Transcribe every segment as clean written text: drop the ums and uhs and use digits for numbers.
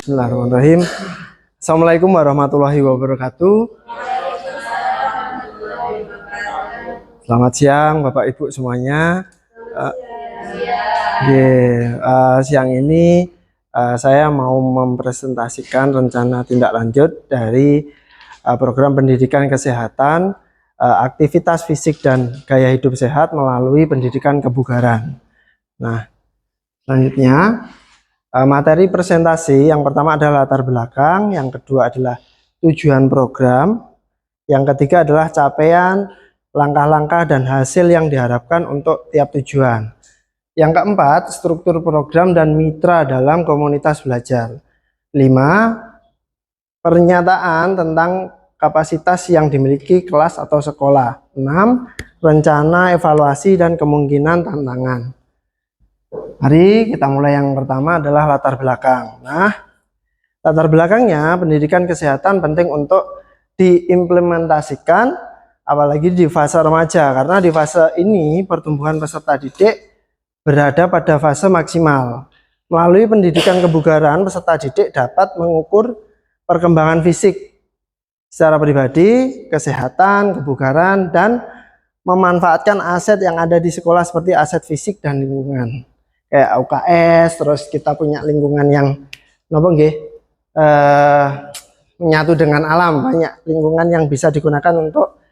Bismillahirrahmanirrahim. Assalamualaikum warahmatullahi wabarakatuh. Selamat siang Bapak Ibu semuanya. Siang ini saya mau mempresentasikan rencana tindak lanjut dari program pendidikan kesehatan, aktivitas fisik dan gaya hidup sehat melalui pendidikan kebugaran. Nah, selanjutnya materi presentasi yang pertama adalah latar belakang, yang kedua adalah tujuan program, yang ketiga adalah capaian, langkah-langkah dan hasil yang diharapkan untuk tiap tujuan. Yang keempat, struktur program dan mitra dalam komunitas belajar. 5, pernyataan tentang kapasitas yang dimiliki kelas atau sekolah. 6, rencana, evaluasi dan kemungkinan tantangan. Mari kita mulai. Yang pertama adalah latar belakang. Nah, latar belakangnya pendidikan kesehatan penting untuk diimplementasikan apalagi di fase remaja, karena di fase ini pertumbuhan peserta didik berada pada fase maksimal. Melalui pendidikan kebugaran, peserta didik dapat mengukur perkembangan fisik secara pribadi, kesehatan, kebugaran, dan memanfaatkan aset yang ada di sekolah seperti aset fisik dan lingkungan. Kayak UKS, terus kita punya lingkungan yang menyatu dengan alam, banyak lingkungan yang bisa digunakan untuk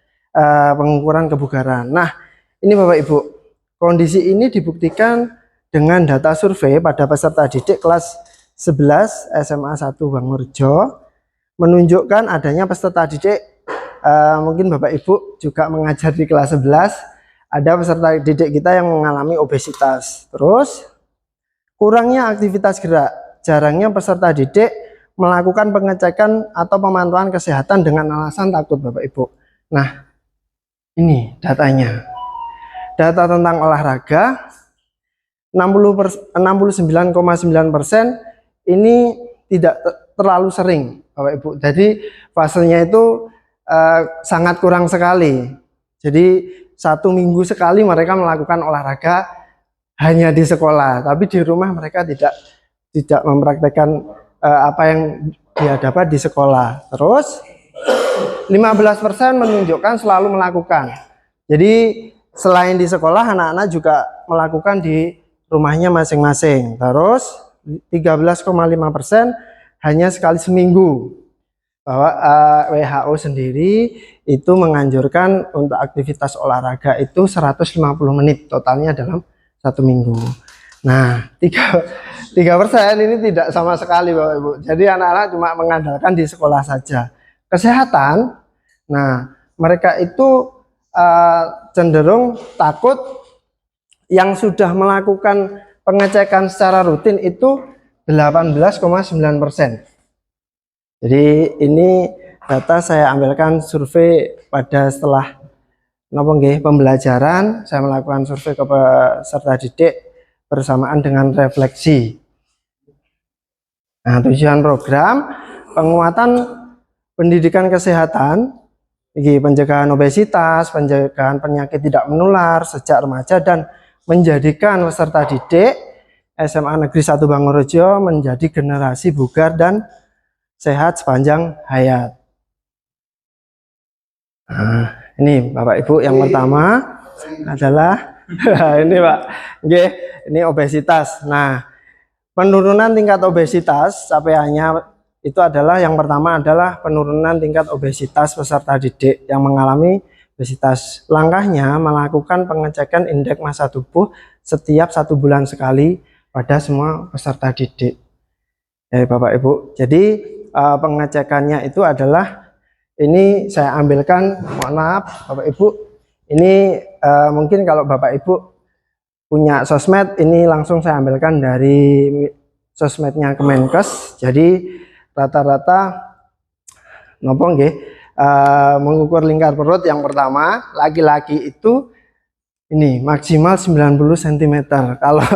pengukuran kebugaran. Nah, ini Bapak Ibu, kondisi ini dibuktikan dengan data survei pada peserta didik kelas 11 SMA 1 Bangurjo, menunjukkan adanya peserta didik, mungkin Bapak Ibu juga mengajar di kelas 11, ada peserta didik kita yang mengalami obesitas. Terus kurangnya aktivitas gerak, jarangnya peserta didik melakukan pengecekan atau pemantauan kesehatan dengan alasan takut Bapak Ibu. Nah, ini datanya. Data tentang olahraga 69,9% ini tidak terlalu sering Bapak Ibu. Jadi fasenya itu sangat kurang sekali. Jadi 1 minggu sekali mereka melakukan olahraga hanya di sekolah, tapi di rumah mereka tidak mempraktekkan apa yang dia dapat di sekolah. Terus 15% menunjukkan selalu melakukan. Jadi selain di sekolah, anak-anak juga melakukan di rumahnya masing-masing. Terus 13,5% hanya sekali seminggu. Bahwa WHO sendiri itu menganjurkan untuk aktivitas olahraga itu 150 menit totalnya dalam 1 minggu. Nah, 3% ini tidak sama sekali Bapak Ibu. Jadi anak-anak cuma mengandalkan di sekolah saja. Kesehatan, nah mereka itu cenderung takut. Yang sudah melakukan pengecekan secara rutin itu 18,9%. Jadi ini data saya ambilkan survei pada setelah pembelajaran. Saya melakukan survei ke peserta didik bersamaan dengan refleksi. Nah, tujuan program penguatan pendidikan kesehatan, pencegahan obesitas, pencegahan penyakit tidak menular sejak remaja, dan menjadikan peserta didik SMA Negeri 1 Bangurjo menjadi generasi bugar dan sehat sepanjang hayat. Nah, ini Bapak Ibu, yang pertama adalah ini Pak, ini obesitas. Nah, penurunan tingkat obesitas capaiannya itu adalah, yang pertama adalah penurunan tingkat obesitas peserta didik yang mengalami obesitas. Langkahnya melakukan pengecekan indeks massa tubuh setiap 1 bulan sekali pada semua peserta didik. Bapak Ibu, jadi pengecekannya itu adalah, ini saya ambilkan, mohon maaf Bapak Ibu, ini mungkin kalau Bapak Ibu punya sosmed, ini langsung saya ambilkan dari sosmednya Kemenkes. Jadi rata-rata mengukur lingkar perut yang pertama, laki-laki itu ini maksimal 90 cm kalau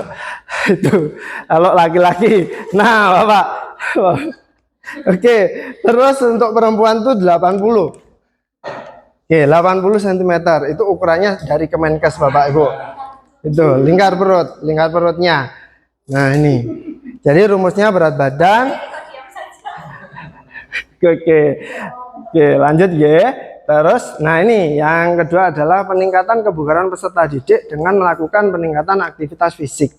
itu, kalau laki-laki. Nah Bapak, oke, terus untuk perempuan itu 80. Oke, 80 cm itu ukurannya dari Kemenkes Bapak Ibu. Itu lingkar perutnya. Nah, ini. Jadi rumusnya berat badan Oke, oke, lanjut ya. Terus, nah ini yang kedua adalah peningkatan kebugaran peserta didik dengan melakukan peningkatan aktivitas fisik.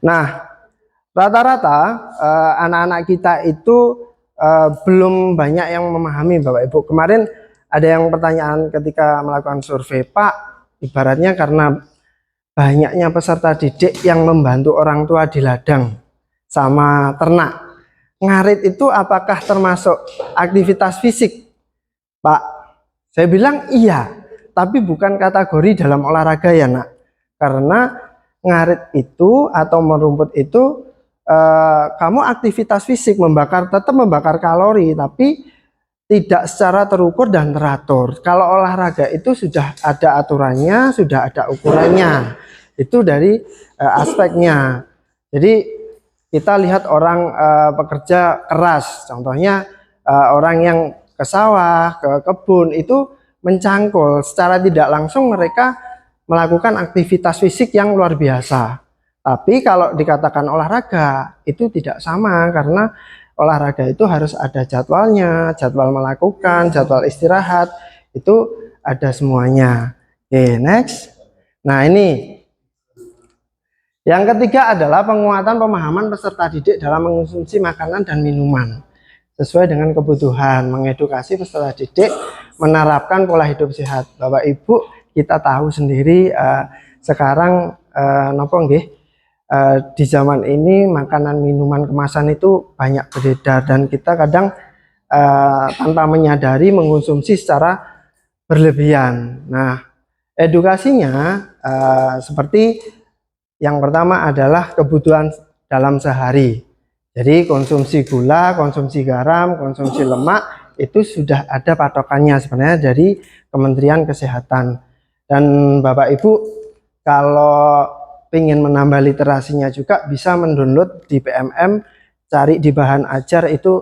Nah, rata-rata anak-anak kita itu belum banyak yang memahami Bapak Ibu. Kemarin ada yang pertanyaan ketika melakukan survei, Pak, ibaratnya karena banyaknya peserta didik yang membantu orang tua di ladang sama ternak. Ngarit itu apakah termasuk aktivitas fisik, Pak? Saya bilang iya, tapi bukan kategori dalam olahraga ya nak. Karena ngarit itu atau merumput itu kamu aktivitas fisik, tetap membakar kalori, tapi tidak secara terukur dan teratur. Kalau olahraga itu sudah ada aturannya, sudah ada ukurannya. Itu dari aspeknya. Jadi kita lihat orang pekerja keras, contohnya orang yang ke sawah, ke kebun itu mencangkul, secara tidak langsung mereka melakukan aktivitas fisik yang luar biasa. Tapi kalau dikatakan olahraga itu tidak sama, karena olahraga itu harus ada jadwalnya, jadwal melakukan, jadwal istirahat, itu ada semuanya. Oke, next. Nah ini yang ketiga adalah penguatan pemahaman peserta didik dalam mengonsumsi makanan dan minuman sesuai dengan kebutuhan, mengedukasi peserta didik menerapkan pola hidup sehat. Bapak Ibu, kita tahu sendiri sekarang nopo nggih, di zaman ini makanan minuman kemasan itu banyak beredar dan kita kadang tanpa menyadari mengonsumsi secara berlebihan. Nah, edukasinya seperti yang pertama adalah kebutuhan dalam sehari. Jadi konsumsi gula, konsumsi garam, konsumsi lemak itu sudah ada patokannya sebenarnya dari Kementerian Kesehatan. Dan Bapak Ibu kalau ingin menambah literasinya juga bisa mendownload di PMM, cari di bahan ajar itu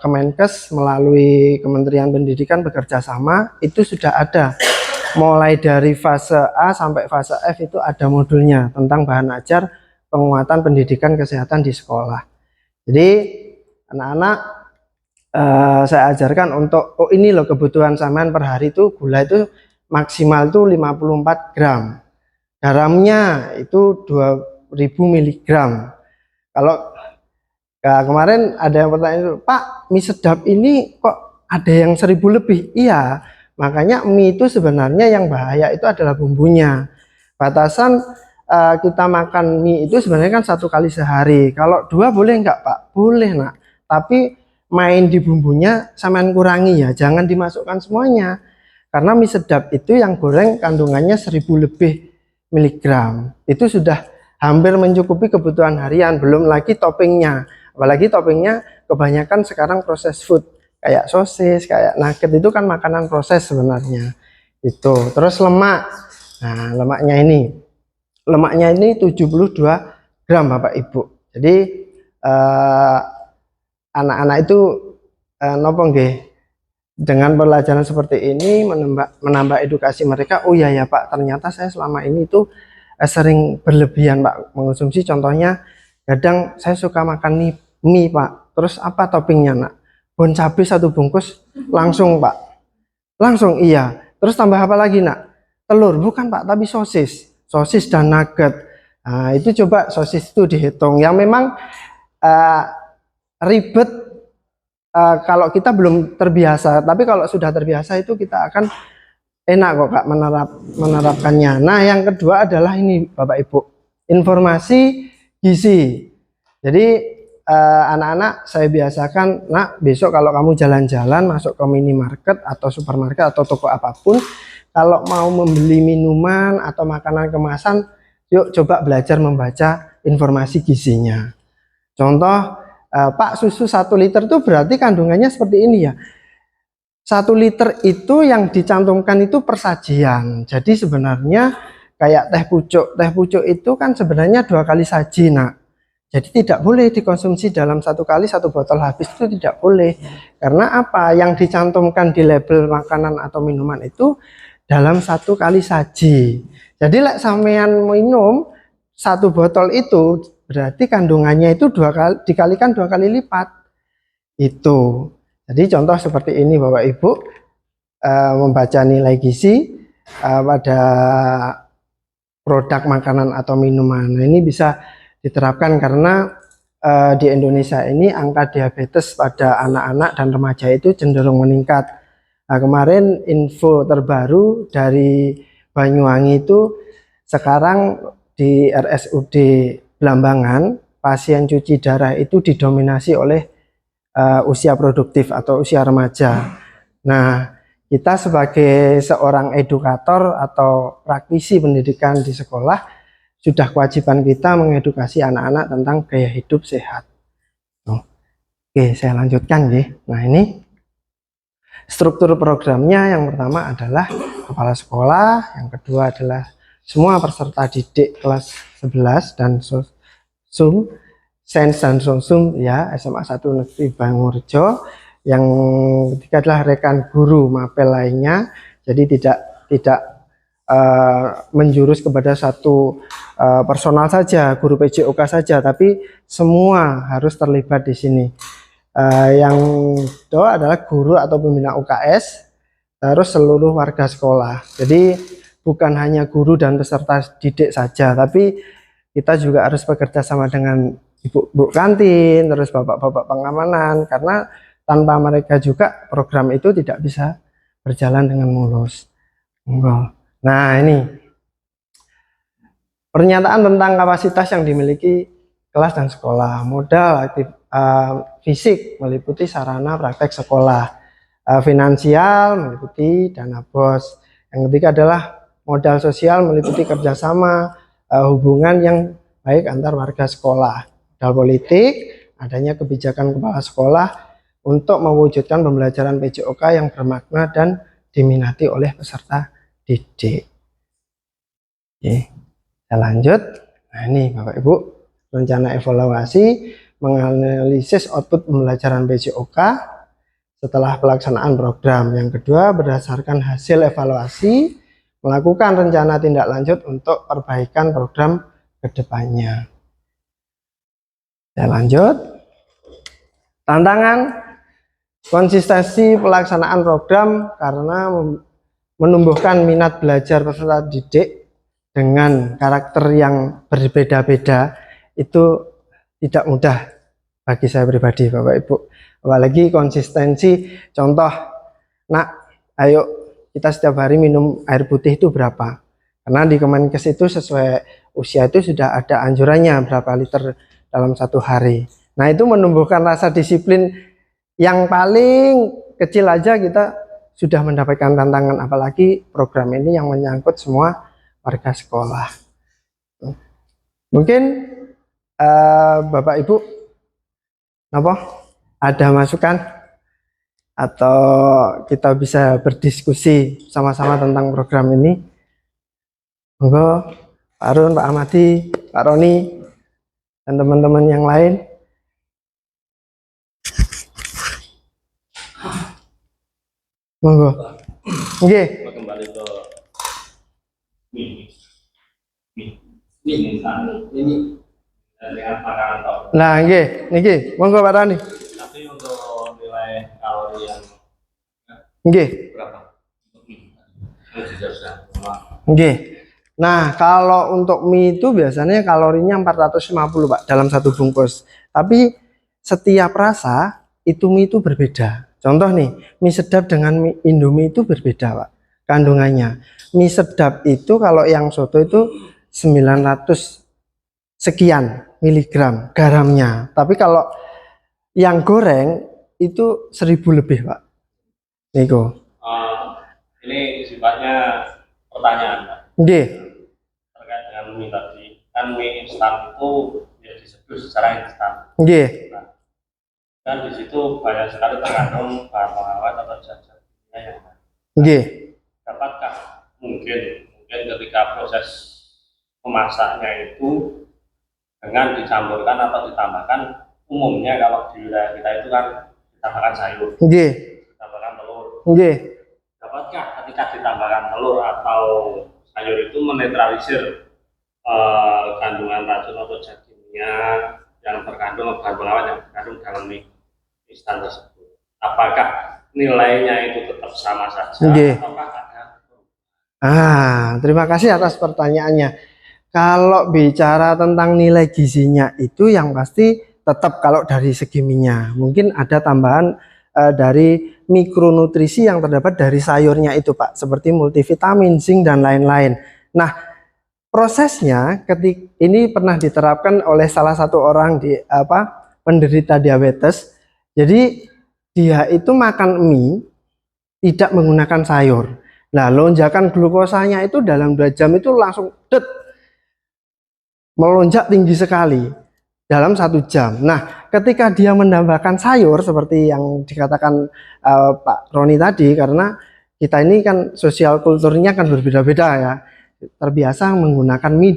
Kemenkes melalui Kementerian Pendidikan bekerja sama, itu sudah ada. Mulai dari fase A sampai fase F itu ada modulnya tentang bahan ajar penguatan pendidikan kesehatan di sekolah. Jadi anak-anak saya ajarkan untuk ini loh kebutuhan sampean per hari itu gula itu maksimal itu 54 gram. Garamnya itu 2000 mg. Kalau kemarin ada yang bertanya, Pak, mie sedap ini kok ada yang 1000 lebih? Iya. Makanya mie itu sebenarnya yang bahaya itu adalah bumbunya. Batasan kita makan mie itu sebenarnya kan 1 kali sehari. Kalau 2 boleh enggak Pak? Boleh nak. Tapi main di bumbunya sampean kurangi ya. Jangan dimasukkan semuanya. Karena mie sedap itu yang goreng kandungannya 1000 lebih miligram. Itu sudah hampir mencukupi kebutuhan harian. Belum lagi toppingnya. Apalagi toppingnya kebanyakan sekarang proses food. Kayak sosis, kayak nugget itu kan makanan proses sebenarnya. Itu. Terus lemak. Nah, lemaknya ini 72 gram Bapak Ibu. Jadi anak-anak itu nopo nggih, dengan pelajaran seperti ini menambah edukasi mereka. Oh iya ya Pak, ternyata saya selama ini itu sering berlebihan Pak mengonsumsi. Contohnya kadang saya suka makan mie Pak. Terus apa toppingnya nak? Bon cabai 1 bungkus langsung Pak, langsung iya. Terus tambah apa lagi nak? Telur, bukan Pak, tapi sosis dan nugget. Nah, itu coba sosis itu dihitung yang memang ribet kalau kita belum terbiasa, tapi kalau sudah terbiasa itu kita akan enak kok Kak menerapkannya. Nah yang kedua adalah ini Bapak Ibu, informasi gizi. Jadi anak-anak saya biasakan, nak besok kalau kamu jalan-jalan masuk ke minimarket atau supermarket atau toko apapun, kalau mau membeli minuman atau makanan kemasan, yuk coba belajar membaca informasi gizinya. Contoh, Pak, susu 1 liter itu berarti kandungannya seperti ini ya. 1 liter itu yang dicantumkan itu persajian. Jadi sebenarnya kayak teh pucuk itu kan sebenarnya 2 kali saji nak. Jadi tidak boleh dikonsumsi dalam 1 kali 1 botol habis, itu tidak boleh. Karena apa? Yang dicantumkan di label makanan atau minuman itu dalam 1 kali saji. Jadi lek sampean minum 1 botol itu berarti kandungannya itu dikalikan 2 kali lipat. Itu. Jadi contoh seperti ini Bapak Ibu, membaca nilai gizi pada produk makanan atau minuman. Nah, ini bisa diterapkan karena di Indonesia ini angka diabetes pada anak-anak dan remaja itu cenderung meningkat. Nah, kemarin info terbaru dari Banyuwangi itu sekarang di RSUD Blambangan pasien cuci darah itu didominasi oleh usia produktif atau usia remaja. Nah, kita sebagai seorang edukator atau praktisi pendidikan di sekolah sudah kewajiban kita mengedukasi anak-anak tentang gaya hidup sehat. Oke, saya lanjutkan ya. Nah, ini struktur programnya yang pertama adalah kepala sekolah, yang kedua adalah semua peserta didik kelas 11 dan SUM, Sains dan Sosum ya, SMA 1 Negeri Bangurjo. Yang ketiga adalah rekan guru mapel lainnya. Jadi tidak menjurus kepada satu personal saja, guru PJOK saja, tapi semua harus terlibat di sini. Yang kedua adalah guru atau pembina UKS, terus seluruh warga sekolah. Jadi bukan hanya guru dan peserta didik saja, tapi kita juga harus bekerja sama dengan ibu kantin, terus bapak-bapak pengamanan, karena tanpa mereka juga program itu tidak bisa berjalan dengan mulus. Nah, ini pernyataan tentang kapasitas yang dimiliki kelas dan sekolah. Modal fisik meliputi sarana praktek sekolah, finansial meliputi dana BOS. Yang ketiga adalah modal sosial meliputi kerjasama, hubungan yang baik antar warga sekolah. Modal politik, adanya kebijakan kepala sekolah untuk mewujudkan pembelajaran PJOK yang bermakna dan diminati oleh peserta didik. Oke, kita lanjut. Nah, ini Bapak Ibu, rencana evaluasi menganalisis output pembelajaran PJOK setelah pelaksanaan program. Yang kedua, berdasarkan hasil evaluasi, melakukan rencana tindak lanjut untuk perbaikan program ke depannya. Saya lanjut. Tantangan konsistensi pelaksanaan program karena menumbuhkan minat belajar peserta didik dengan karakter yang berbeda-beda itu tidak mudah bagi saya pribadi, Bapak Ibu. Apalagi konsistensi, contoh, nak, ayo kita setiap hari minum air putih itu berapa? Karena di Kemenkes itu sesuai usia itu sudah ada anjurannya berapa liter dalam satu hari. Nah, itu menumbuhkan rasa disiplin yang paling kecil aja kita sudah mendapatkan tantangan, apalagi program ini yang menyangkut semua warga sekolah. Mungkin Bapak Ibu ada masukan atau kita bisa berdiskusi sama-sama tentang program ini. Monggo Pak Arun, Pak Ahmadi, Pak Roni, dan teman-teman yang lain. Monggo. Oke. Kembali ke ini dengan makanan top. Nah, nggih, monggo Pak Roni. Tapi untuk nilai kalori yang nggih. berapa? Nggih. Nah, kalau untuk mie itu biasanya kalorinya 450 Pak dalam satu bungkus. Tapi setiap rasa itu mie itu berbeda. Contoh nih, mie sedap dengan mie Indomie itu berbeda Pak kandungannya. Mie sedap itu kalau yang soto itu 900 sekian miligram garamnya. Tapi kalau yang goreng itu 1000 lebih Pak. Niko. Ini sifatnya pertanyaan Pak. Nggih. Terkait dengan mie tadi, kan mie instan itu ya disebut secara instan. Nggih. Nah, dan di situ banyak sekali terkandung bahan pengawet atau zat-zat kimia yang lain. Nggih. Dapatkah mungkin ketika proses memasaknya itu dengan dicampurkan atau ditambahkan, umumnya kalau di wilayah kita itu kan ditambahkan sayur, nggih, ditambahkan telur. Nggih. Dapatkah ketika ditambahkan telur atau sayur itu menetralisir kandungan racun atau zat kimia yang terkandung bahan pengawet yang terkandung dalam mie instan tersebut. Apakah nilainya itu tetap sama saja Nggih. ataukah ada? Terima kasih atas pertanyaannya. Kalau bicara tentang nilai gizinya itu yang pasti tetap kalau dari segi minyak. Mungkin ada tambahan dari mikronutrisi yang terdapat dari sayurnya itu Pak, seperti multivitamin, zinc dan lain-lain. Nah, prosesnya ketika ini pernah diterapkan oleh salah satu orang di penderita diabetes. Jadi dia itu makan mie tidak menggunakan sayur. Nah, lonjakan glukosanya itu dalam 2 jam itu langsung melonjak tinggi sekali dalam 1 jam. Nah, ketika dia menambahkan sayur seperti yang dikatakan Pak Roni tadi, karena kita ini kan sosial kulturnya kan berbeda-beda ya, terbiasa menggunakan mie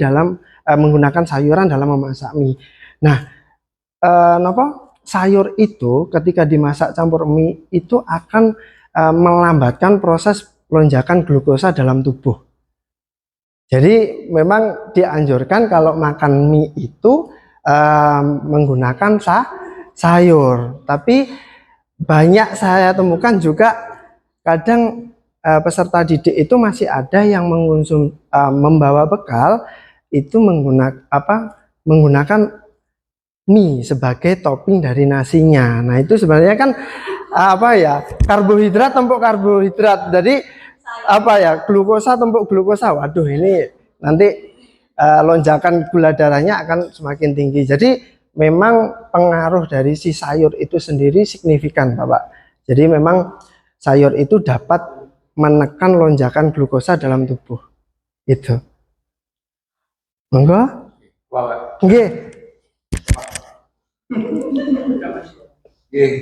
menggunakan sayuran dalam memasak mie. Nah, sayur itu ketika dimasak campur mie itu akan melambatkan proses lonjakan glukosa dalam tubuh. Jadi memang dianjurkan kalau makan mie itu menggunakan sayur. Tapi banyak saya temukan juga kadang peserta didik itu masih ada yang membawa bekal itu menggunakan mie sebagai topping dari nasinya. Nah, itu sebenarnya kan karbohidrat tempuk karbohidrat. Jadi glukosa tempuk glukosa. Waduh, ini nanti lonjakan gula darahnya akan semakin tinggi. Jadi memang pengaruh dari si sayur itu sendiri signifikan, Bapak. Jadi memang sayur itu dapat menekan lonjakan glukosa dalam tubuh. Itu. Monggo? Nggih.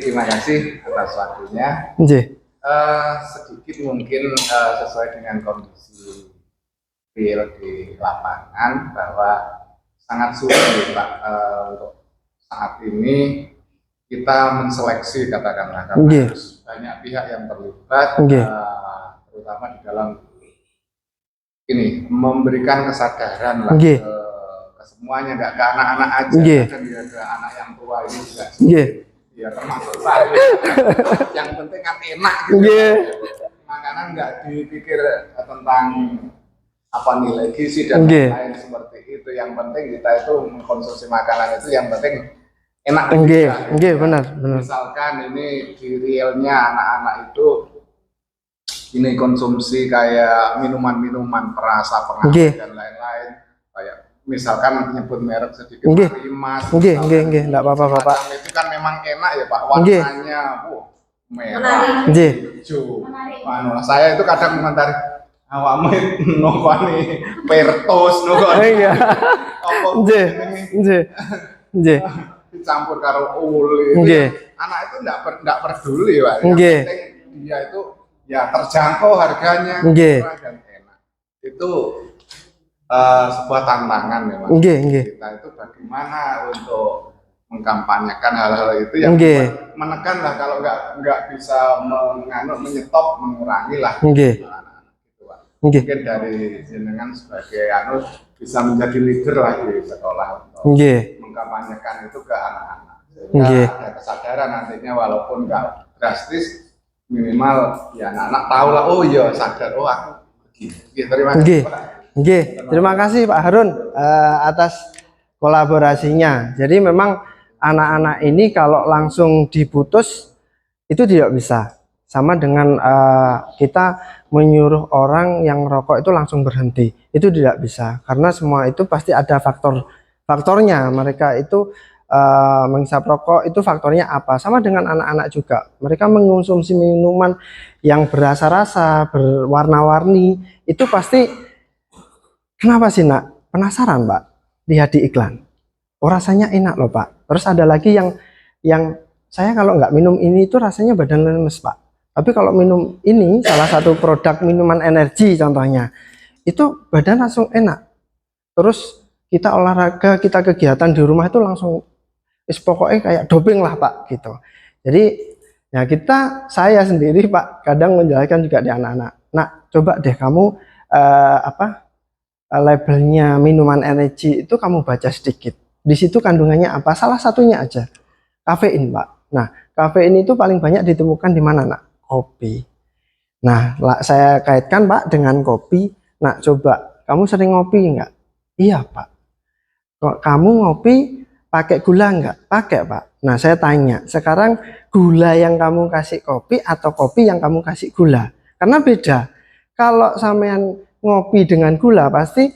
Terima kasih atas waktunya. Sedikit mungkin sesuai dengan kondisi real di lapangan bahwa sangat sulit Pak untuk saat ini kita menseleksi katakanlah karena harus banyak pihak yang terlibat terutama di dalam ini memberikan kesadaran lah ke semuanya, nggak ke anak-anak aja, dan ya ke anak yang tua ini juga. Ya termasuk saya. Yang penting kan enak gitu. Makanan nggak dipikir tentang apa nilai gizi dan lain seperti itu. Yang penting kita itu mengkonsumsi makanan itu yang penting enak. Benar. Misalkan ini di realnya anak-anak itu ini konsumsi kayak minuman-minuman perasa pengawet dan lain-lain, kayak misalkan nyebut merek sedikit Marimas, enggak apa-apa Bapak. Itu kan memang enak ya Pak, warnanya merah, hijau. Saya itu kadang komentari awakmu novani pertos dicampur karo uli. Anak itu enggak peduli Pak. Yang penting dia itu ya terjangkau harganya, murah dan enak. Itu sebuah tantangan memang. Kita itu bagaimana untuk mengkampanyekan hal-hal itu yang menekan lah, kalau nggak bisa menyetop, mengurangi lah anak-anak gitu Pak. Mungkin dari jenengan sebagai bisa menjadi leader lah di sekolah untuk mengkampanyekan itu ke anak-anak. Sehingga ada kesadaran nantinya walaupun nggak drastis, minimal ya anak-anak tahu lah, oh iya sadar, oh aku begini. Terima kasih Pak. Terima kasih Pak Harun atas kolaborasinya. Jadi memang anak-anak ini kalau langsung diputus itu tidak bisa. Sama dengan kita menyuruh orang yang rokok itu langsung berhenti, itu tidak bisa. Karena semua itu pasti ada faktornya. Mereka itu menghisap rokok itu faktornya apa? Sama dengan anak-anak juga. Mereka mengonsumsi minuman yang berasa-rasa, berwarna-warni, itu pasti. Kenapa sih nak? Penasaran Pak? Lihat di iklan. Oh rasanya enak loh Pak. Terus ada lagi yang saya kalau nggak minum ini itu rasanya badan lemes Pak. Tapi kalau minum ini, salah satu produk minuman energi contohnya, itu badan langsung enak. Terus kita olahraga, kita kegiatan di rumah itu langsung pokoknya kayak doping lah Pak gitu. Jadi ya saya sendiri Pak kadang menjelaskan juga di anak-anak. Nah coba deh kamu labelnya minuman energi itu kamu baca sedikit. Di situ kandungannya apa? Salah satunya aja kafein Pak. Nah kafein itu paling banyak ditemukan di mana, Nak? Kopi. Nah, saya kaitkan, Pak, dengan kopi. Nak, coba, kamu sering ngopi enggak? Iya, Pak. Kok kamu ngopi pakai gula enggak? Pakai, Pak. Nah, saya tanya, sekarang gula yang kamu kasih kopi atau kopi yang kamu kasih gula? Karena beda. Kalau sampean ngopi dengan gula pasti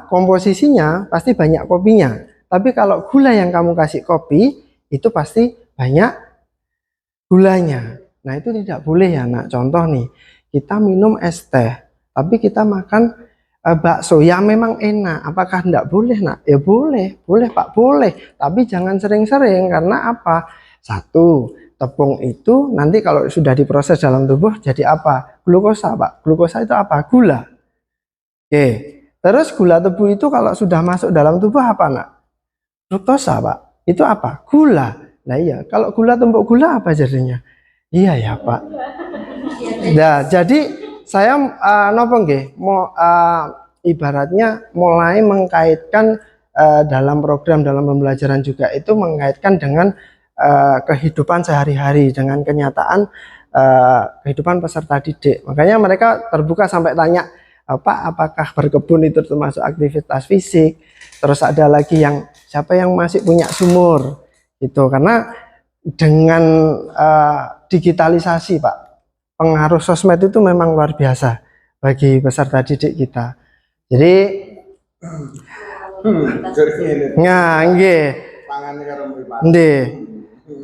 komposisinya pasti banyak kopinya. Tapi kalau gula yang kamu kasih kopi itu pasti banyak gulanya. Nah, itu tidak boleh ya, Nak. Contoh nih, kita minum es teh, tapi kita makan bakso yang memang enak. Apakah tidak boleh, Nak? Ya boleh, boleh Pak, boleh. Tapi jangan sering-sering, karena apa? Satu, tepung itu nanti kalau sudah diproses dalam tubuh jadi apa? Glukosa, Pak. Glukosa itu apa? Gula. Oke. Terus gula tebu itu kalau sudah masuk dalam tubuh apa, Nak? Fruktosa, Pak. Itu apa? Gula. Nah iya, kalau gula tumpuk gula apa jadinya? Iya ya, Pak. Nah, jadi saya nopo nggih, mau ibaratnya mulai mengkaitkan dalam program dalam pembelajaran juga itu mengkaitkan dengan kehidupan sehari-hari, dengan kenyataan kehidupan peserta didik. Makanya mereka terbuka sampai tanya, Pak, apakah berkebun itu termasuk aktivitas fisik? Terus ada lagi yang siapa yang masih punya sumur itu, karena dengan digitalisasi, Pak, pengaruh sosmed itu memang luar biasa bagi peserta didik kita. Jadi nggih.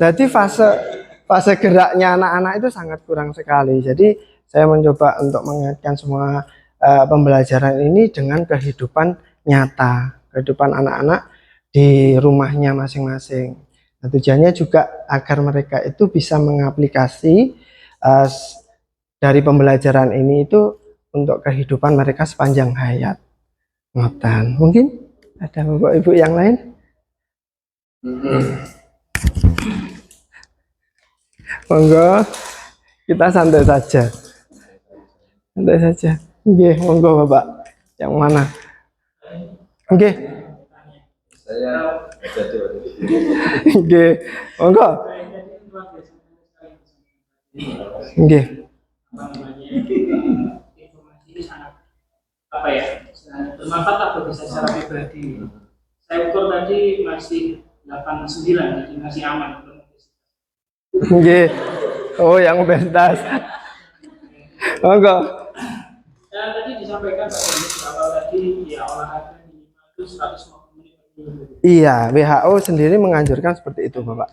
Jadi fase geraknya anak-anak itu sangat kurang sekali. Jadi saya mencoba untuk mengaitkan semua pembelajaran ini dengan kehidupan nyata, kehidupan anak-anak di rumahnya masing-masing. Nah, tujuannya juga agar mereka itu bisa mengaplikasi dari pembelajaran ini itu untuk kehidupan mereka sepanjang hayat. Ngoten. Mungkin ada Bapak Ibu yang lain? Monggo, kita santai saja. Santai saja. Nggih, monggo Bapak. Yang mana? Nggih. Saya jadi. Nggih, monggo. Nggih. Informasi ini sangat sangat bermanfaat atau bisa secara pribadi. Saya ukur tadi masih 89, jadi masih aman. Nggih. Oh, yang obesitas. Monggo. Tadi disampaikan Pak Dennis bahwa tadi ya olahraga minimal itu 150 menit per minggu. Iya, WHO sendiri menganjurkan seperti itu, Bapak.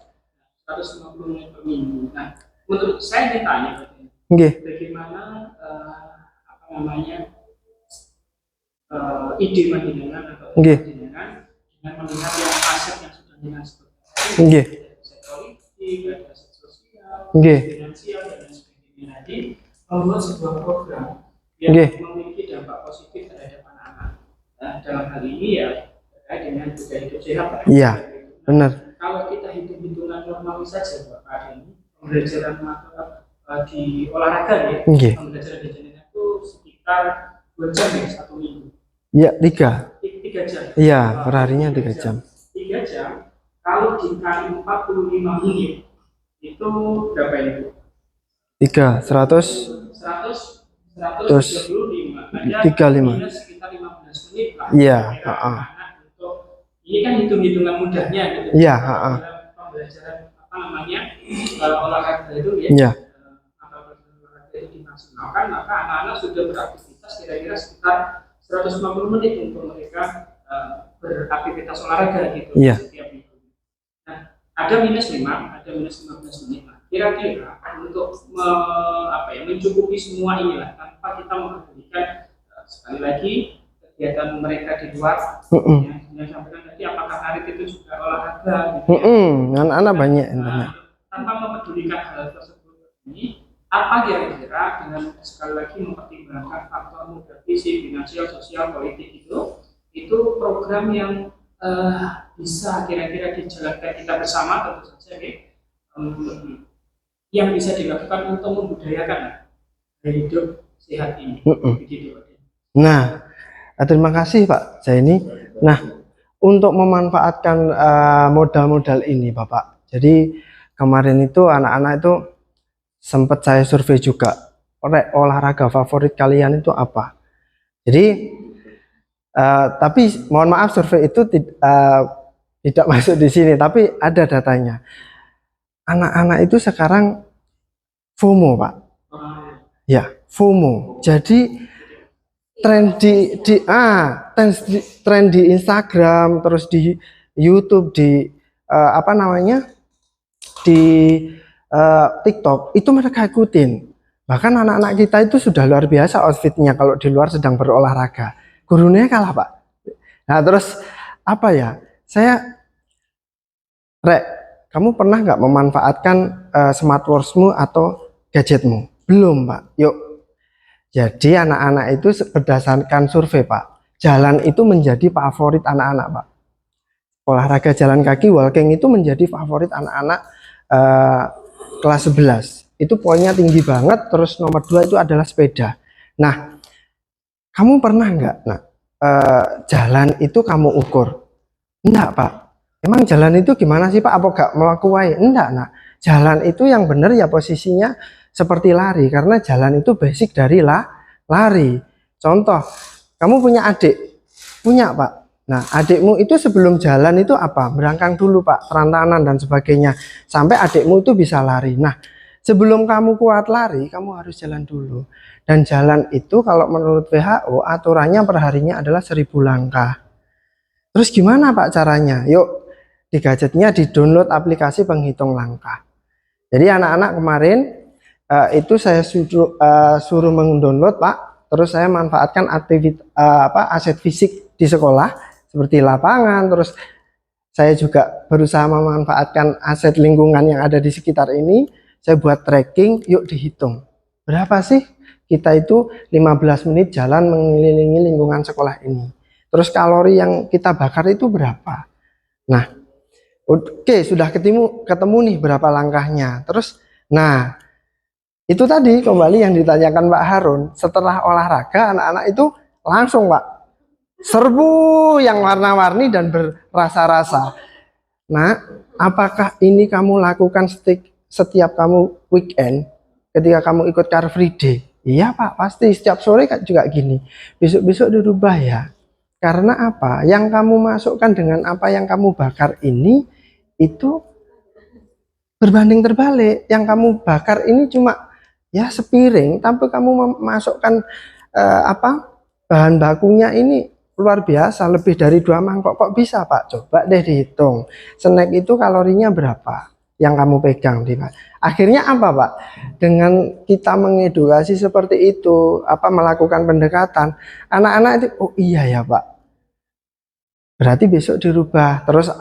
150 menit per minggu. Nah, menurut saya ditanya, bagaimana ide panjenengan atau panjenengan dengan melihat yang aset yang sudah dengan seperti itu, aset politik, aset sosial, finansial dan lain sebagainya tadi, membuat sebuah program yang memiliki dampak positif terhadap anak-anak. Nah, dalam hal ini ya terkait dengan budaya hidup sehat. Iya, benar. Kalau kita hitung-hitungan normal saja, Bapak, ini pembelajaran di olahraga ya, pembelajaran di jalan itu sekitar 2 jam ya, 1 minggu. Iya, 3 jam. Iya, perharinya 3 jam. 3 jam, kalau dikali 45 menit, itu berapa ini? 135. Ada minus sekitar 15 menit lah. Iya, ini kan hitung-hitungan mudahnya gitu. Iya, pembelajaran olahraga itu ya. Iya. Olahraga itu dimaksimalkan, maka anak-anak sudah beraktivitas kira-kira sekitar 150 menit untuk mereka beraktivitas olahraga gitu setiap minggu. Nah, ada minus 5, ada minus 15 menit. Nah, kira-kira untuk mencukupi semua inilah tanpa kita memperhatikan sekali lagi kegiatan mereka di luar. Yang sampaikan tadi, apakah hari itu juga olahraga? Gitu, anak-anak banyak. Tanpa mempedulikan hal tersebut ini, apa kira-kira dengan sekali lagi mempertimbangkan faktor muda fisik, finansial, sosial, politik itu program yang bisa kira-kira dijalankan kita bersama tentu saja yang bisa dilakukan untuk membudayakan hidup sehat ini. Begitu, Pak. Nah, terima kasih Pak Zaini. Nah, untuk memanfaatkan modal-modal ini Bapak, jadi kemarin itu anak-anak itu sempat saya survei juga, olahraga favorit kalian itu apa. Jadi tapi mohon maaf survei itu tidak masuk di sini, tapi ada datanya. Anak-anak itu sekarang FOMO, Pak. Ya, FOMO. Jadi tren di Instagram, terus di YouTube, di di TikTok itu mereka ikutin. Bahkan anak-anak kita itu sudah luar biasa outfitnya kalau di luar sedang berolahraga. Gurunya kalah, Pak. Nah, terus apa ya? Kamu pernah nggak memanfaatkan smartwatchmu atau gadgetmu? Belum, Pak. Yuk. Jadi anak-anak itu berdasarkan survei, Pak, jalan itu menjadi favorit anak-anak, Pak. Olahraga jalan kaki, walking itu menjadi favorit anak-anak kelas 11. Itu poinnya tinggi banget. Terus nomor 2 itu adalah sepeda. Nah, kamu pernah nggak jalan itu kamu ukur? Enggak, Pak. Emang jalan itu gimana sih, Pak? Apa gak melakukan? Enggak, nah. Jalan itu yang benar ya posisinya seperti lari, karena jalan itu basic dari lari. Contoh, kamu punya adik, punya, Pak. Nah, adikmu itu sebelum jalan itu apa? Berangkang dulu, Pak, terantanan dan sebagainya, sampai adikmu itu bisa lari. Nah, sebelum kamu kuat lari, kamu harus jalan dulu. Dan jalan itu kalau menurut WHO aturannya perharinya adalah 1000 langkah. Terus gimana, Pak, caranya? Yuk, di gadgetnya di-download aplikasi penghitung langkah. Jadi anak-anak kemarin itu saya suruh mendownload, Pak. Terus saya manfaatkan aset fisik di sekolah seperti lapangan. Terus saya juga berusaha memanfaatkan aset lingkungan yang ada di sekitar ini. Saya buat tracking, yuk dihitung. Berapa sih kita itu 15 menit jalan mengelilingi lingkungan sekolah ini. Terus kalori yang kita bakar itu berapa? Nah, oke, sudah ketemu nih berapa langkahnya. Terus, nah, itu tadi kembali yang ditanyakan Pak Harun. Setelah olahraga, anak-anak itu langsung, Pak, serbu yang warna-warni dan berrasa-rasa. Nah, apakah ini kamu lakukan setiap kamu weekend ketika kamu ikut Car Free Day? Iya, Pak, pasti setiap sore juga gini. Besok-besok dirubah ya. Karena apa? Yang kamu masukkan dengan apa yang kamu bakar ini itu berbanding terbalik. Yang kamu bakar ini cuma ya sepiring, tapi kamu memasukkan bahan bakunya ini luar biasa, lebih dari 2 mangkok. Kok bisa, Pak? Coba deh dihitung. Snack itu kalorinya berapa yang kamu pegang, Pak? Akhirnya apa, Pak? Dengan kita mengedukasi seperti itu, melakukan pendekatan, anak-anak itu, oh iya ya, Pak, berarti besok dirubah. Terus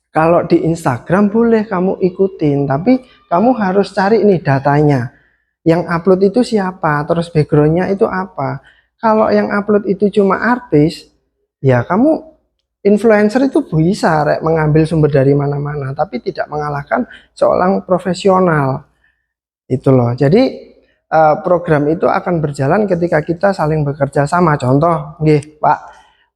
kalau di Instagram boleh kamu ikutin, tapi kamu harus cari nih datanya. Yang upload itu siapa, terus backgroundnya itu apa. Kalau yang upload itu cuma artis, ya kamu influencer itu bisa mengambil sumber dari mana-mana, tapi tidak mengalahkan seorang profesional. Itu loh. Jadi program itu akan berjalan ketika kita saling bekerja sama. Contoh, Pak,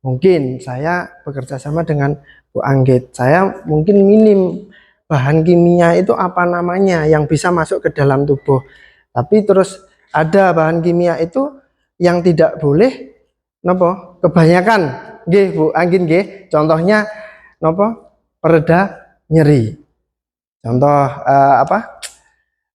mungkin saya bekerja sama dengan Bu Anggit. Saya mungkin minim bahan kimia itu apa namanya yang bisa masuk ke dalam tubuh. Tapi terus ada bahan kimia itu yang tidak boleh kebanyakan. Bu Anggit contohnya pereda nyeri. Contoh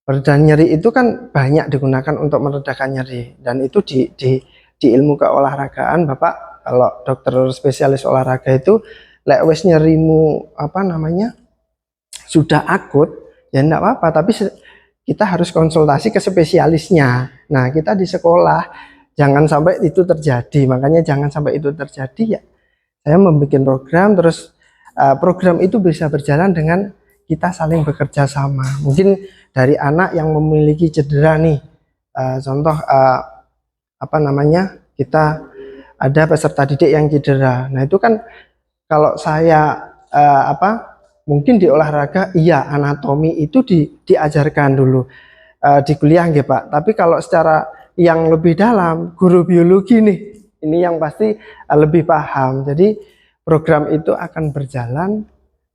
pereda nyeri itu kan banyak digunakan untuk meredakan nyeri, dan itu di ilmu keolahragaan, Bapak, kalau dokter spesialis olahraga itu lek wis nyerimu sudah akut ya enggak apa-apa, tapi kita harus konsultasi ke spesialisnya. Nah, kita di sekolah jangan sampai itu terjadi. Makanya jangan sampai itu terjadi ya. Saya membuat program, terus program itu bisa berjalan dengan kita saling bekerja sama. Mungkin dari anak yang memiliki cedera nih, contoh kita ada peserta didik yang cedera. Nah, itu kan kalau saya mungkin di olahraga iya anatomi itu diajarkan dulu di kuliah nggih, Pak. Tapi kalau secara yang lebih dalam, guru biologi nih, ini yang pasti lebih paham. Jadi program itu akan berjalan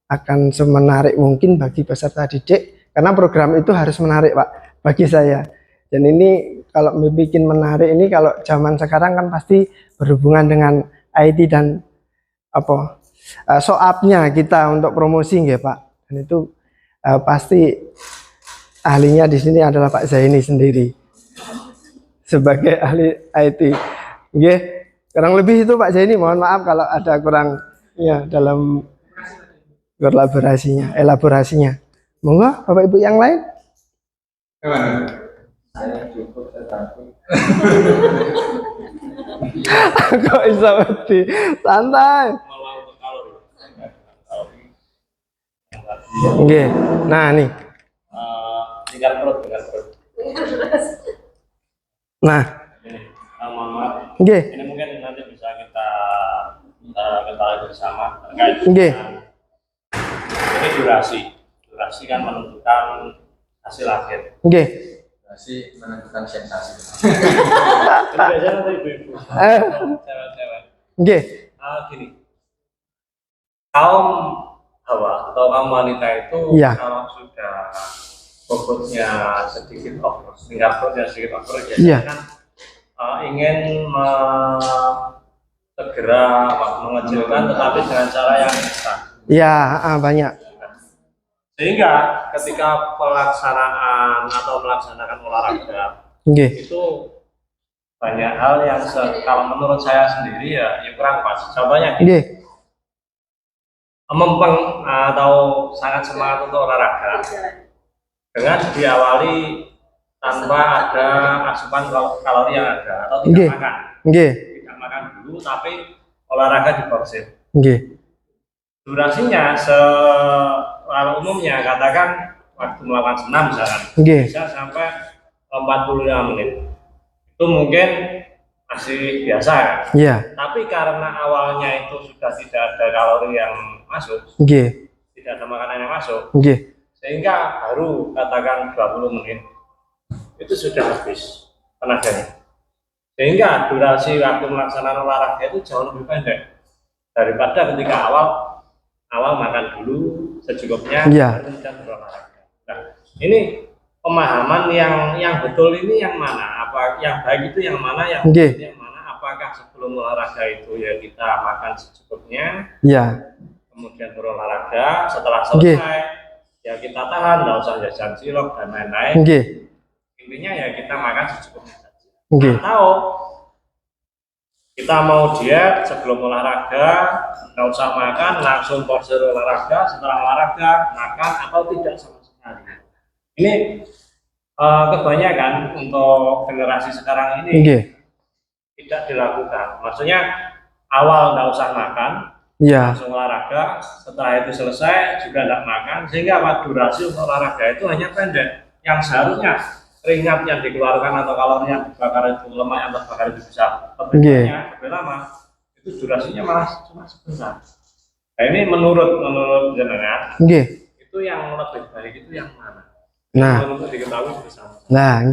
akan semenarik mungkin bagi peserta didik, karena program itu harus menarik Pak bagi saya. Dan ini kalau bikin menarik ini kalau zaman sekarang kan pasti berhubungan dengan IT dan apa soapnya kita untuk promosi nggih Pak. Dan itu pasti ahlinya di sini adalah Pak Zaini sendiri sebagai ahli IT. Nggih, kurang lebih itu Pak Zaini, mohon maaf kalau ada kurang ya dalam elaborasinya. Monggo Bapak Ibu yang lain. Saya cukup, saya takut. Kok bisa mati? Santai. Oke. Nah, nih. Tinggal perut. Nah. Ini, mohon maaf. Oke. Ini mungkin nanti bisa kita ketahui bersama terkait Oke. ini durasi kan menentukan hasil akhir. Oke. Durasi menentukan sensasi. Ini biasanya nanti ibu-ibu, cewek-cewek. Oke. Gini, kaum Hawa atau kaum wanita itu Iya. kalau sudah bobotnya sedikit over, tingkat perutnya sedikit over, Iya. biasanya kan ingin segera mengecilkan, tetapi dengan cara yang instan. Ya, banyak. Sehingga ketika pelaksanaan atau melaksanakan olahraga Oke. itu banyak hal yang kalau menurut saya sendiri ya kurang pas. Contohnya Oke. mempeng atau sangat semangat untuk olahraga dengan diawali tanpa ada asupan kalori yang ada atau Oke. tidak makan. Oke. Tidak makan dulu tapi olahraga diforsir. Oke. Durasinya kalau umumnya katakan waktu melakukan senam misalkan Oke. bisa sampai 45 menit. Itu mungkin masih biasa kan? Iya. Tapi karena awalnya itu sudah tidak ada kalori yang masuk, Oke. tidak ada makanan yang masuk, Oke. sehingga baru katakan 20 menit itu sudah habis tenaganya. Sehingga durasi waktu melaksanakan olahraga itu jauh lebih pendek daripada ketika awal makan dulu secukupnya, Iya. baru kemudian berolahraga. Nah, ini pemahaman yang betul ini yang mana? Apa yang baik itu yang mana? Yang Oke. betul yang mana? Apakah sebelum olahraga itu ya kita makan secukupnya, Iya. kemudian berolahraga, setelah selesai ya kita tahan, nggak usah jajan cilok dan lain-lain. Oke. Intinya ya kita makan secukupnya saja. Oke. Atau kita mau diet sebelum olahraga, nggak usah makan, langsung porsir olahraga, setelah olahraga makan atau tidak sama sekali. Ini kebanyakan untuk generasi sekarang ini Oke. tidak dilakukan. Maksudnya awal nggak usah makan, Iya. langsung olahraga, setelah itu selesai juga nggak makan, sehingga durasi untuk olahraga itu hanya pendek. Yang seharusnya keringat yang dikeluarkan atau kalori yang dibakar itu, lemak yang terbakar itu bisa lebih lama, itu durasinya malah cuma sebentar. Nah ini menurut jenengan, itu yang lebih baik itu yang mana? Nah, untuk diketahui bersama. Nah,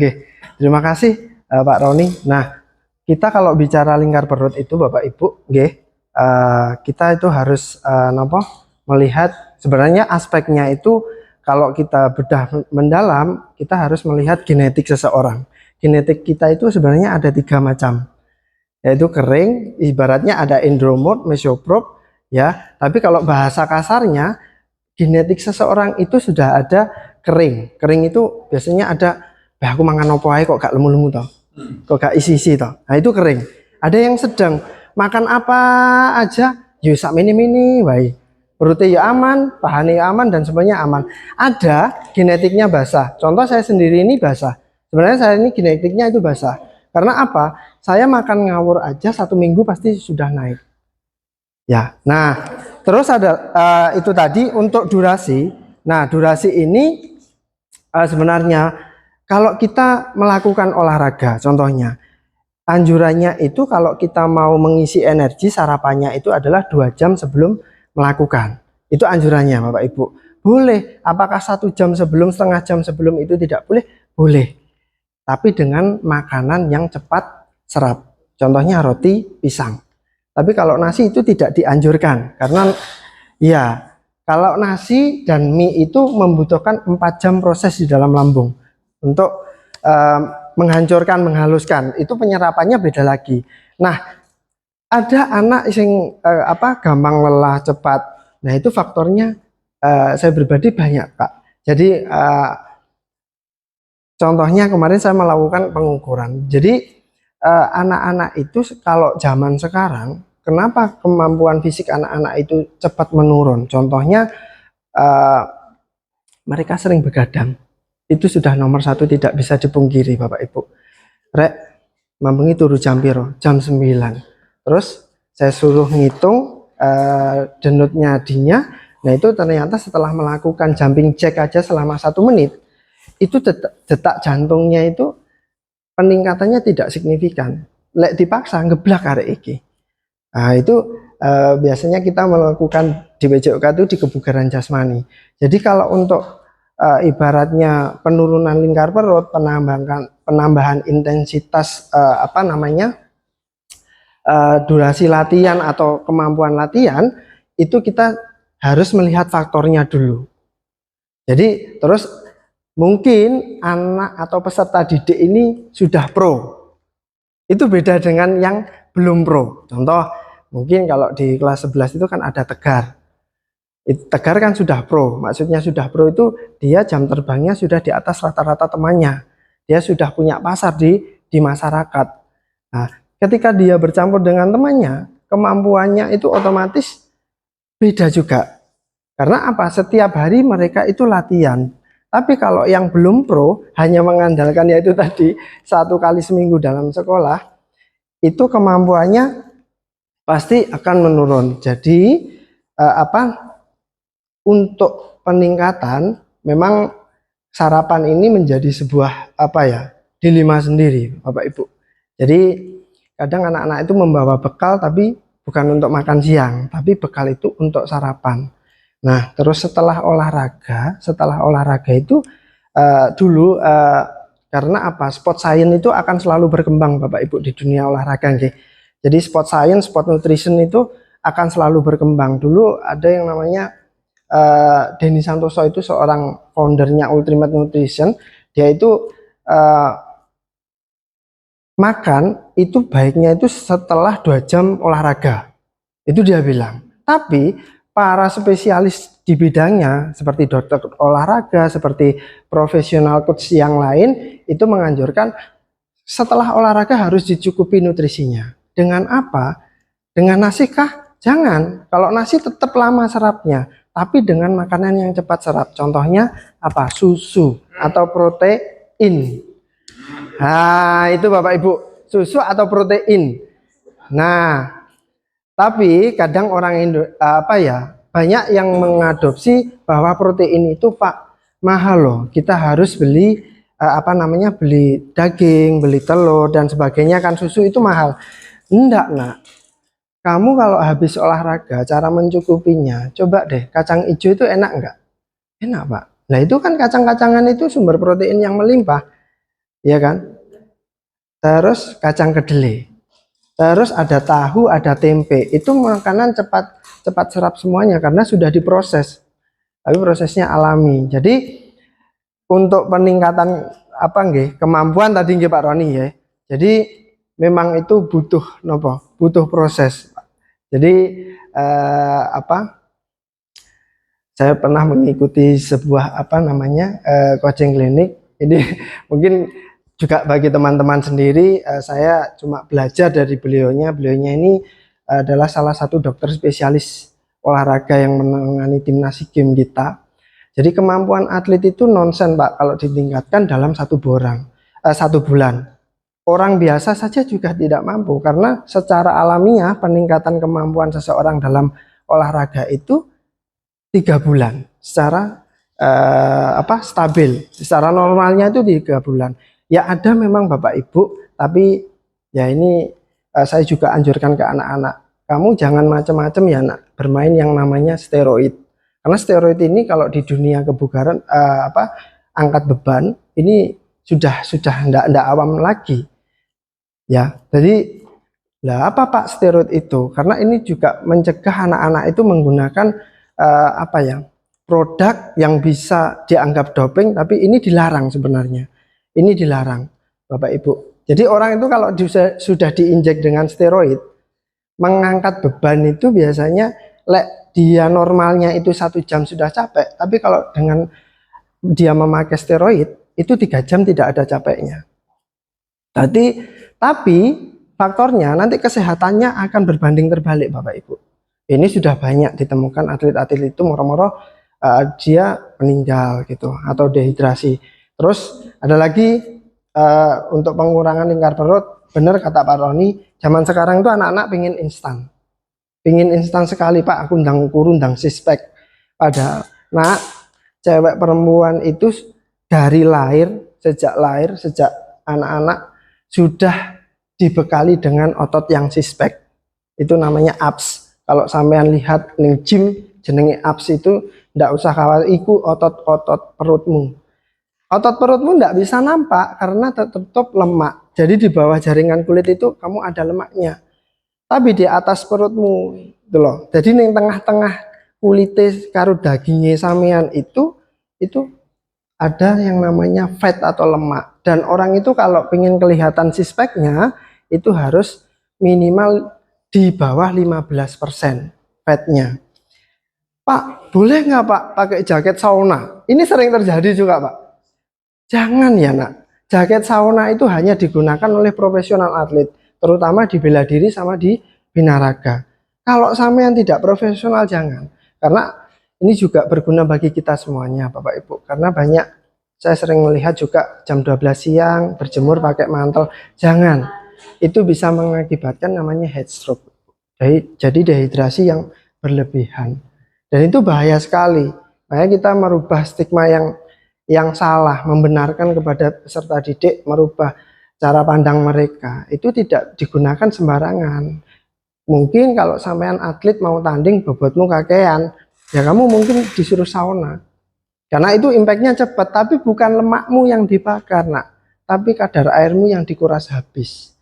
terima kasih Pak Roni. Nah, kita kalau bicara lingkar perut itu Bapak Ibu, kita itu harus melihat sebenarnya aspeknya itu. Kalau kita bedah mendalam, kita harus melihat genetik seseorang. Genetik kita itu sebenarnya ada 3 macam, yaitu kering, ibaratnya ada endomorf, mesoprof, ya. Tapi kalau bahasa kasarnya, genetik seseorang itu sudah ada kering. Kering itu biasanya ada, aku mangan opo ae kok gak lemu-lemu toh, kok gak isi-isi toh. Nah itu kering. Ada yang sedang, makan apa aja, yo sak mini-mini, baik. Perutnya ya aman, bahannya ya aman, dan semuanya aman. Ada genetiknya basah. Contoh saya sendiri ini basah. Sebenarnya saya ini genetiknya itu basah. Karena apa? Saya makan ngawur aja 1 minggu pasti sudah naik. Ya, nah terus ada itu tadi untuk durasi. Nah durasi ini sebenarnya kalau kita melakukan olahraga, contohnya anjurannya itu kalau kita mau mengisi energi sarapannya itu adalah 2 jam sebelum melakukan. Itu anjurannya Bapak Ibu. Boleh. Apakah 1 jam sebelum, setengah jam sebelum itu tidak boleh? Boleh. Tapi dengan makanan yang cepat serap. Contohnya roti, pisang. Tapi kalau nasi itu tidak dianjurkan karena ya Kalau nasi dan mie itu membutuhkan 4 jam proses di dalam lambung untuk menghancurkan, menghaluskan. Itu penyerapannya beda lagi. Nah, ada anak yang gampang lelah cepat. Nah, itu faktornya saya pribadi banyak, Kak. Jadi contohnya kemarin saya melakukan pengukuran. Jadi anak-anak itu kalau zaman sekarang, kenapa kemampuan fisik anak-anak itu cepat menurun? Contohnya mereka sering begadang. Itu sudah nomor 1, tidak bisa dipungkiri, Bapak Ibu. Rek, mambengi turu jam piro? Jam 9. Terus saya suruh ngitung denutnya dinya. Nah, itu ternyata setelah melakukan jumping jack aja selama 1 menit, itu detak jantungnya itu peningkatannya tidak signifikan. Lek dipaksa ngeblak arek iki. Nah, itu biasanya kita melakukan di BJOK itu di kebugaran jasmani. Jadi kalau untuk ibaratnya penurunan lingkar perut, penambahan intensitas durasi latihan atau kemampuan latihan, itu kita harus melihat faktornya dulu. Jadi terus mungkin anak atau peserta didik ini sudah pro, itu beda dengan yang belum pro. Contoh mungkin kalau di kelas 11 itu kan ada Tegar. Tegar kan sudah pro, maksudnya sudah pro itu dia jam terbangnya sudah di atas rata-rata temannya, dia sudah punya pasar di masyarakat. Nah, ketika dia bercampur dengan temannya, kemampuannya itu otomatis beda juga. Karena apa? Setiap hari mereka itu latihan. Tapi kalau yang belum pro, hanya mengandalkan yaitu tadi 1 kali seminggu dalam sekolah, itu kemampuannya pasti akan menurun. Jadi untuk peningkatan memang sarapan ini menjadi sebuah dilema sendiri, Bapak Ibu. Jadi kadang anak-anak itu membawa bekal tapi bukan untuk makan siang, tapi bekal itu untuk sarapan. Nah, terus setelah olahraga itu dulu karena sport science itu akan selalu berkembang, Bapak Ibu, di dunia olahraga nggih. Jadi sport science, sport nutrition itu akan selalu berkembang. Dulu ada yang namanya Denny Santoso, itu seorang foundernya Ultimate Nutrition. Dia itu makan itu baiknya itu setelah 2 jam olahraga. Itu dia bilang. Tapi para spesialis di bidangnya seperti dokter olahraga, seperti profesional coach yang lain itu menganjurkan setelah olahraga harus dicukupi nutrisinya. Dengan apa? Dengan nasi kah? Jangan. Kalau nasi tetap lama serapnya, tapi dengan makanan yang cepat serap. Contohnya apa? Susu atau protein. Nah, itu Bapak Ibu, susu atau protein. Nah, tapi kadang orang banyak yang mengadopsi bahwa protein itu Pak mahal loh. Kita harus beli beli daging, beli telur dan sebagainya, kan susu itu mahal. Enggak, Nak. Kamu kalau habis olahraga, cara mencukupinya, coba deh kacang hijau itu enak enggak? Enak, Pak. Nah, itu kan kacang-kacangan itu sumber protein yang melimpah. Ya kan? Terus kacang kedelai. Terus ada tahu, ada tempe. Itu makanan cepat serap semuanya karena sudah diproses. Tapi prosesnya alami. Jadi untuk peningkatan kemampuan tadi nggih Pak Roni ya. Jadi memang itu butuh proses. Jadi saya pernah mengikuti sebuah coaching klinik. Ini mungkin juga bagi teman-teman sendiri, saya cuma belajar dari beliaunya. Beliaunya ini adalah salah satu dokter spesialis olahraga yang menangani timnas SEA Games kita. Jadi kemampuan atlet itu nonsen Pak kalau ditingkatkan dalam 1 bulan. Orang biasa saja juga tidak mampu karena secara alamiah peningkatan kemampuan seseorang dalam olahraga itu 3 bulan secara stabil. Secara normalnya itu 3 bulan. Ya ada memang Bapak Ibu, tapi ya ini saya juga anjurkan ke anak-anak, kamu jangan macam-macam ya nak bermain yang namanya steroid. Karena steroid ini kalau di dunia kebugaran angkat beban ini sudah enggak awam lagi. Ya, jadi apa Pak steroid itu? Karena ini juga mencegah anak-anak itu menggunakan apa ya, produk yang bisa dianggap doping, tapi ini dilarang sebenarnya. Ini dilarang, Bapak Ibu. Jadi orang itu kalau sudah diinjek dengan steroid, mengangkat beban itu biasanya dia normalnya itu 1 jam sudah capek, tapi kalau dengan dia memakai steroid itu 3 jam tidak ada capeknya. Tapi faktornya nanti kesehatannya akan berbanding terbalik, Bapak Ibu. Ini sudah banyak ditemukan atlet-atlet itu moro-moro dia meninggal gitu atau dehidrasi. Terus ada lagi untuk pengurangan lingkar perut, benar kata Pak Roni, zaman sekarang itu anak-anak pingin instan sekali, Pak, aku undang kurun, undang sispek. Padahal nah cewek perempuan itu dari sejak anak-anak sudah dibekali dengan otot yang sispek, itu namanya abs. Kalau sampean lihat ning gym jenenge abs itu ndak usah khawatir, iku otot perutmu. Otot perutmu ndak bisa nampak karena tertutup lemak. Jadi di bawah jaringan kulit itu kamu ada lemaknya. Tapi di atas perutmu itu loh. Jadi ning tengah-tengah kulite karo dagingnya sampean itu ada yang namanya fat atau lemak. Dan orang itu kalau ingin kelihatan sispeknya itu harus minimal di bawah 15% fatnya. Pak, boleh nggak Pak pakai jaket sauna? Ini sering terjadi juga, Pak. Jangan ya nak, jaket sauna itu hanya digunakan oleh profesional atlet, terutama di bela diri sama di binaraga. Kalau sampean tidak profesional jangan, karena ini juga berguna bagi kita semuanya, Bapak Ibu. Karena banyak saya sering melihat juga jam 12 siang berjemur pakai mantel, jangan. Itu bisa mengakibatkan namanya heat stroke. Jadi dehidrasi yang berlebihan. Dan itu bahaya sekali. Makanya kita merubah stigma yang salah, membenarkan kepada peserta didik, merubah cara pandang mereka. Itu tidak digunakan sembarangan. Mungkin kalau sampean atlet mau tanding bobotmu kakean, ya kamu mungkin disuruh sauna. Karena itu impactnya cepat, tapi bukan lemakmu yang dibakar, nak, tapi kadar airmu yang dikuras habis.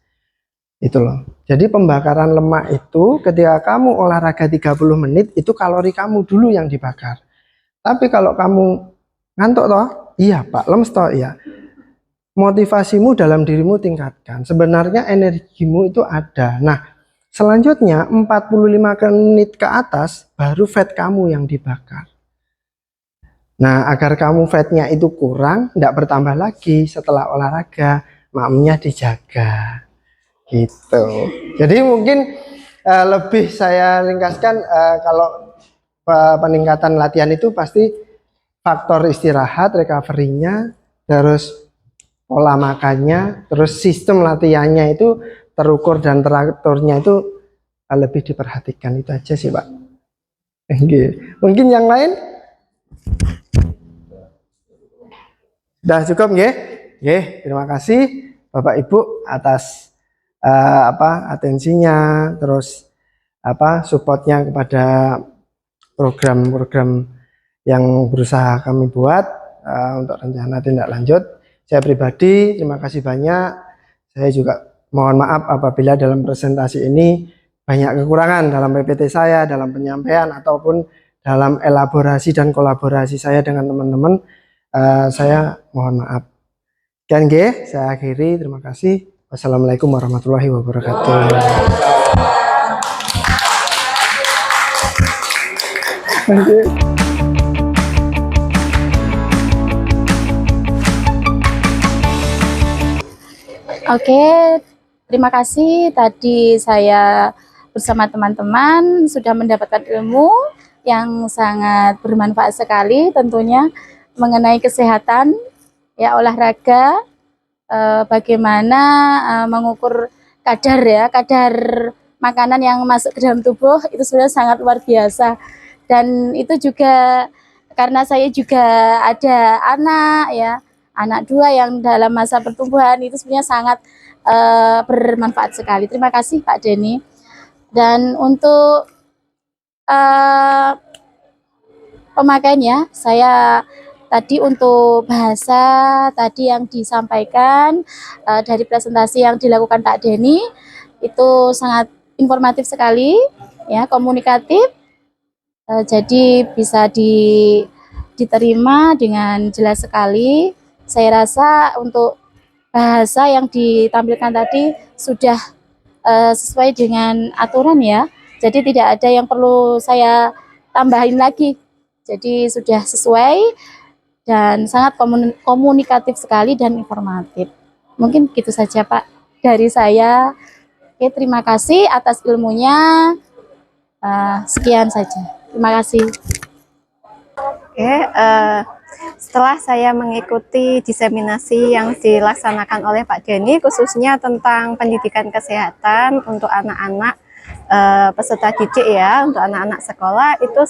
Itu loh. Jadi pembakaran lemak itu ketika kamu olahraga 30 menit itu kalori kamu dulu yang dibakar. Tapi kalau kamu ngantuk toh, iya Pak, lemes toh, iya. Motivasimu dalam dirimu tingkatkan. Sebenarnya energimu itu ada. Nah, selanjutnya 45 menit ke atas baru fat kamu yang dibakar. Nah, agar kamu fatnya itu kurang, tidak bertambah lagi setelah olahraga, makmumnya dijaga. Gitu. Jadi mungkin lebih saya ringkaskan kalau peningkatan latihan itu pasti faktor istirahat, recovery-nya, terus pola makannya, terus sistem latihannya itu terukur dan teraturnya itu lebih diperhatikan. Itu aja sih Pak. Mungkin yang lain sudah cukup nggih? Nggih, terima kasih Bapak Ibu atas atensinya, terus supportnya kepada program-program yang berusaha kami buat untuk rencana tindak lanjut. Saya pribadi terima kasih banyak. Saya juga mohon maaf apabila dalam presentasi ini banyak kekurangan dalam PPT saya, dalam penyampaian ataupun dalam elaborasi dan kolaborasi saya dengan teman-teman. Saya mohon maaf. Sekian nggih, saya akhiri. Terima kasih. Wassalamualaikum warahmatullahi wabarakatuh. Oke, terima kasih. Tadi saya bersama teman-teman sudah mendapatkan ilmu yang sangat bermanfaat sekali tentunya mengenai kesehatan ya, olahraga, bagaimana mengukur kadar makanan yang masuk ke dalam tubuh itu sebenarnya sangat luar biasa. Dan itu juga karena saya juga ada anak 2 yang dalam masa pertumbuhan, itu sebenarnya sangat bermanfaat sekali. Terima kasih Pak Denny. Dan untuk pemakaiannya, saya tadi untuk bahasa tadi yang disampaikan dari presentasi yang dilakukan Pak Denny itu sangat informatif sekali, ya, komunikatif, Jadi bisa diterima dengan jelas sekali. Saya rasa untuk bahasa yang ditampilkan tadi sudah sesuai dengan aturan ya. Jadi tidak ada yang perlu saya tambahin lagi. Jadi sudah sesuai dan sangat komunikatif sekali dan informatif. Mungkin gitu saja Pak dari saya. Oke, terima kasih atas ilmunya. Sekian saja. Terima kasih. Oke, setelah saya mengikuti diseminasi yang dilaksanakan oleh Pak Denny, khususnya tentang pendidikan kesehatan untuk anak-anak peserta didik ya, untuk anak-anak sekolah, itu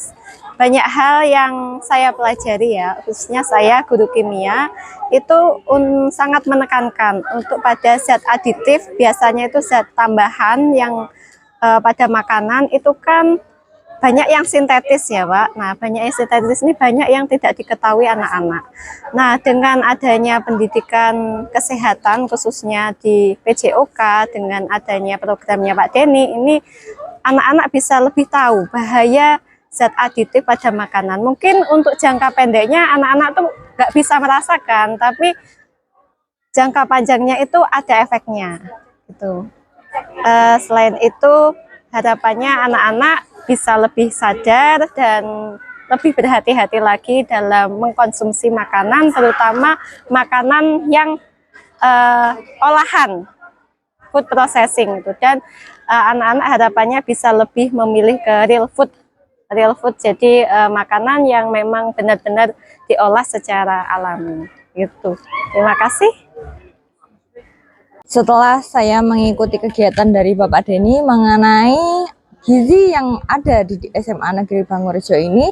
banyak hal yang saya pelajari ya, khususnya saya guru kimia, itu sangat menekankan untuk pada zat aditif, biasanya itu zat tambahan yang pada makanan itu kan banyak yang sintetis ya Pak. Nah, banyak yang sintetis ini banyak yang tidak diketahui anak-anak. Nah, dengan adanya pendidikan kesehatan khususnya di PJOK, dengan adanya programnya Pak Denny, ini anak-anak bisa lebih tahu bahaya zat aditif pada makanan. Mungkin untuk jangka pendeknya anak-anak tuh nggak bisa merasakan, tapi jangka panjangnya itu ada efeknya. Gitu. Selain itu, harapannya anak-anak bisa lebih sadar dan lebih berhati-hati lagi dalam mengkonsumsi makanan, terutama makanan yang olahan, food processing itu. Dan anak-anak harapannya bisa lebih memilih ke real food, jadi makanan yang memang benar-benar diolah secara alami. Gitu. Terima kasih. Setelah saya mengikuti kegiatan dari Bapak Denny mengenai gizi yang ada di SMA Negeri Bangurejo ini,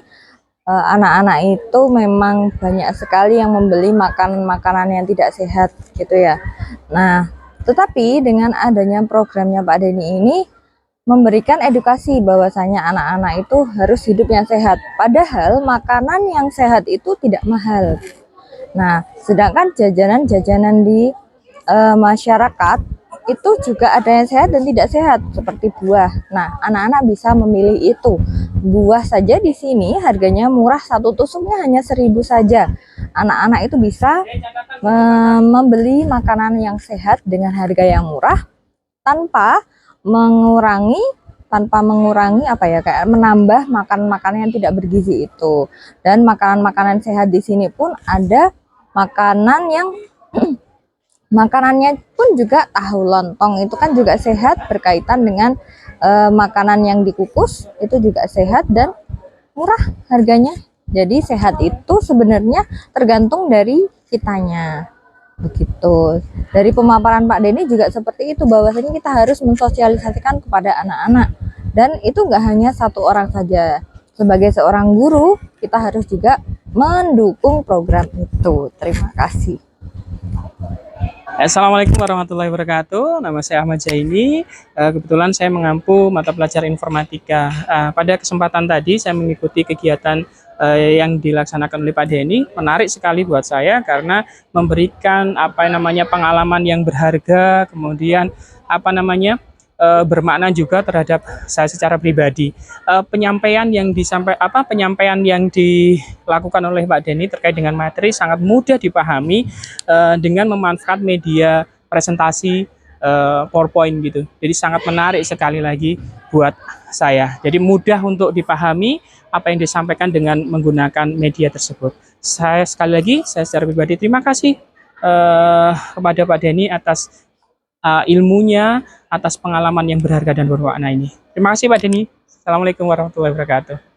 anak-anak itu memang banyak sekali yang membeli makanan-makanan yang tidak sehat gitu ya. Nah, tetapi dengan adanya programnya Pak Denny ini memberikan edukasi bahwasanya anak-anak itu harus hidup yang sehat. Padahal makanan yang sehat itu tidak mahal. Nah, sedangkan jajanan-jajanan di masyarakat itu juga ada yang sehat dan tidak sehat seperti buah. Nah, anak-anak bisa memilih itu. Buah saja di sini harganya murah, satu tusuknya hanya 1.000 saja. Anak-anak itu bisa membeli makanan yang sehat dengan harga yang murah tanpa mengurangi kayak menambah makanan-makanan yang tidak bergizi itu. Dan makanan-makanan sehat di sini pun ada makanan yang makanannya pun juga tahu lontong, itu kan juga sehat, berkaitan dengan makanan yang dikukus, itu juga sehat dan murah harganya. Jadi sehat itu sebenarnya tergantung dari kitanya. Begitu. Dari pemaparan Pak Denny juga seperti itu, bahwasanya kita harus mensosialisasikan kepada anak-anak. Dan itu nggak hanya satu orang saja. Sebagai seorang guru, kita harus juga mendukung program itu. Terima kasih. Assalamualaikum warahmatullahi wabarakatuh. Nama saya Ahmad Zaini. Kebetulan saya mengampu mata pelajaran informatika. Pada kesempatan tadi saya mengikuti kegiatan yang dilaksanakan oleh Pak Denny. Menarik sekali buat saya karena memberikan pengalaman yang berharga, kemudian bermakna juga terhadap saya secara pribadi. Penyampaian yang dilakukan oleh Pak Denny terkait dengan materi sangat mudah dipahami dengan memanfaatkan media presentasi PowerPoint gitu. Jadi sangat menarik sekali lagi buat saya. Jadi mudah untuk dipahami apa yang disampaikan dengan menggunakan media tersebut. Saya sekali lagi, saya secara pribadi terima kasih kepada Pak Denny atas ilmunya, atas pengalaman yang berharga dan bermakna ini. Terima kasih Pak Denny. Assalamualaikum warahmatullahi wabarakatuh.